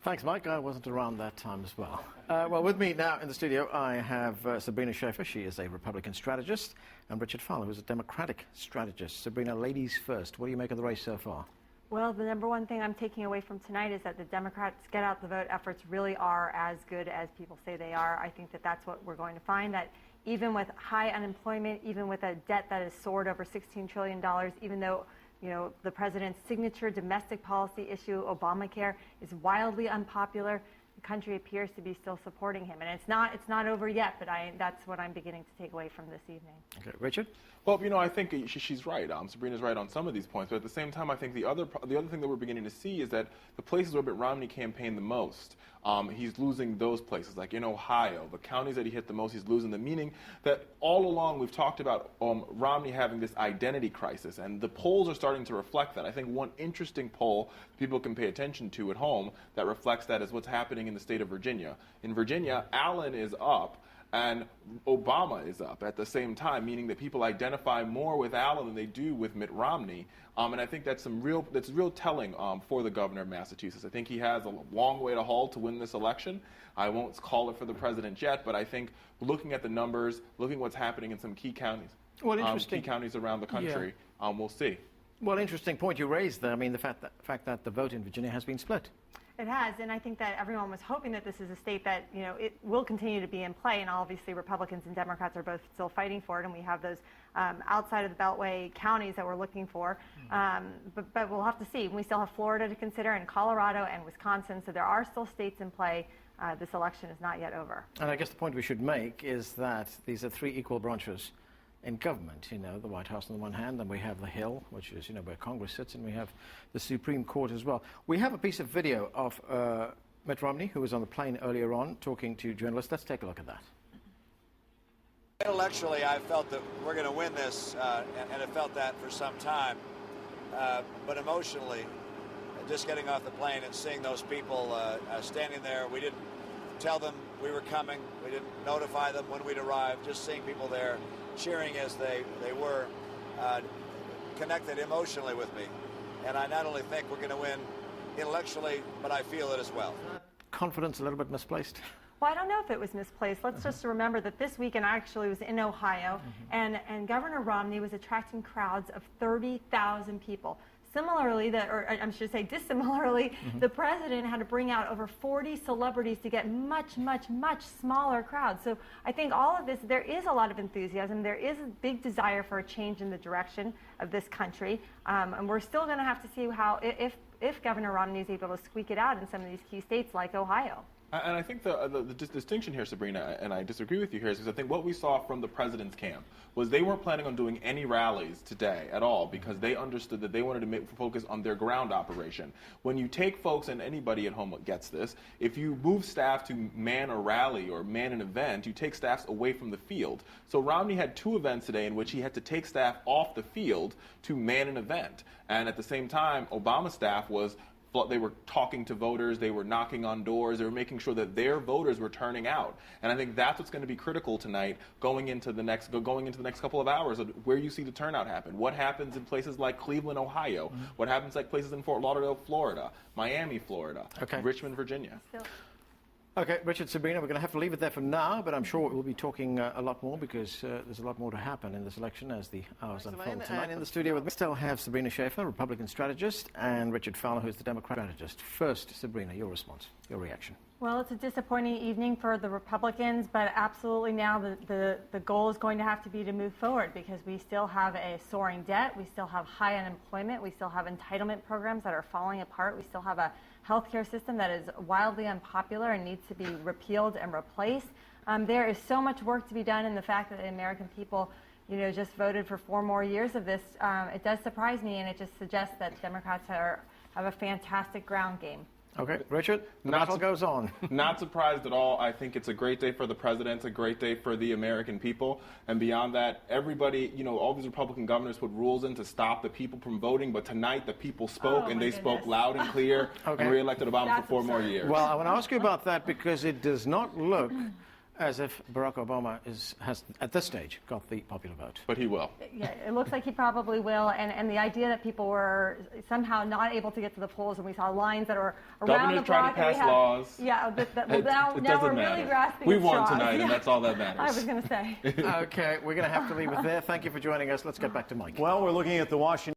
Thanks, Mike. I wasn't around that time as well. Well, with me now in the studio, I have Sabrina Schaeffer. She is a Republican strategist, and Richard Fowler, who's a Democratic strategist. Sabrina, ladies first. What do you make of the race so far? Well, the number one thing I'm taking away from tonight is that the Democrats' get out the vote efforts really are as good as people say they are. I think that that's what we're going to find, that even with high unemployment, even with a debt that has soared over $16 trillion, even though the president's signature domestic policy issue, Obamacare, is wildly unpopular, the country appears to be still supporting him. And it's not over yet, but that's what I'm beginning to take away from this evening. Okay, Richard? Well, I think she's right. Sabrina's right on some of these points, but at the same time, I think the other thing that we're beginning to see is that the places where Mitt Romney campaigned the most, he's losing those places, like in Ohio, the counties that he hit the most, he's losing them, meaning that all along we've talked about Romney having this identity crisis, and the polls are starting to reflect that. I think one interesting poll people can pay attention to at home that reflects that is what's happening in the state of Virginia. In Virginia, Allen is up, and Obama is up at the same time, meaning that people identify more with Allen than they do with Mitt Romney. And I think that's real telling for the governor of Massachusetts. I think he has a long way to haul to win this election. I won't call it for the president yet, but I think looking at the numbers, looking at what's happening in some key counties, key counties around the country, we'll see. Well, interesting point you raised there. I mean, the fact that the vote in Virginia has been split. It has, and I think that everyone was hoping that this is a state that, it will continue to be in play, and obviously Republicans and Democrats are both still fighting for it, and we have those outside of the Beltway counties that we're looking for, but we'll have to see. We still have Florida to consider, and Colorado and Wisconsin, so there are still states in play. This election is not yet over. And I guess the point we should make is that these are three equal branches in government, the White House on the one hand, then we have the Hill, which is, where Congress sits, and we have the Supreme Court as well. We have a piece of video of Mitt Romney, who was on the plane earlier on, talking to journalists. Let's take a look at that. Intellectually, I felt that we're going to win this, and have felt that for some time. But emotionally, just getting off the plane and seeing those people standing there, we didn't tell them we were coming. We didn't notify them when we'd arrived. Just seeing people there cheering as they were connected emotionally with me. And I not only think we're going to win intellectually, but I feel it as well. Confidence a little bit misplaced? Well, I don't know if it was misplaced. Let's just remember that this weekend I actually was in Ohio, and Governor Romney was attracting crowds of 30,000 people. Similarly, or I should say dissimilarly, the president had to bring out over 40 celebrities to get much, much, much smaller crowds. So I think all of this, there is a lot of enthusiasm. There is a big desire for a change in the direction of this country. And we're still going to have to see how, if Governor Romney is able to squeak it out in some of these key states like Ohio. And I think the distinction here, Sabrina, and I disagree with you here, is because I think what we saw from the president's camp was they weren't planning on doing any rallies today at all because they understood that they wanted to focus on their ground operation. When you take folks, and anybody at home gets this, if you move staff to man a rally or man an event, you take staffs away from the field. So Romney had two events today in which he had to take staff off the field to man an event. And at the same time, Obama's staff they were talking to voters, they were knocking on doors, they were making sure that their voters were turning out. And I think that's what's going to be critical tonight going into the next couple of hours of where you see the turnout happen. What happens in places like Cleveland, Ohio? What happens like places in Fort Lauderdale, Florida, Miami, Florida, Richmond, Virginia. Okay, Richard, Sabrina, we're going to have to leave it there for now, but I'm sure we'll be talking a lot more because there's a lot more to happen in this election as the hours unfold tonight. And in the studio with me, still have Sabrina Schaeffer, Republican strategist, and Richard Fowler, who's the Democrat strategist. First, Sabrina, your response, your reaction. Well, it's a disappointing evening for the Republicans, but absolutely now the goal is going to have to be to move forward because we still have a soaring debt, we still have high unemployment, we still have entitlement programs that are falling apart, we still have a healthcare system that is wildly unpopular and needs to be repealed and replaced. There is so much work to be done, and the fact that the American people just voted for 4 more years of this, it does surprise me, and it just suggests that Democrats have a fantastic ground game. Okay, Richard, the battle goes on. Not surprised at all. I think it's a great day for the president, a great day for the American people. And beyond that, everybody, all these Republican governors put rules in to stop the people from voting. But tonight, the people spoke, and they spoke loud and clear and reelected Obama for 4 more years. Well, I want to ask you about that because it does not look as if Barack Obama has, at this stage, got the popular vote. But he will. Yeah, it looks like he probably will. And the idea that people were somehow not able to get to the polls, and we saw lines that are around the Governors block. trying to pass laws. Yeah, It now doesn't we're matter. really grasping We at won straws. tonight, Yeah. and that's all that matters. I was going to say. Okay, we're going to have to leave it there. Thank you for joining us. Let's get back to Mike. Well, we're looking at the Washington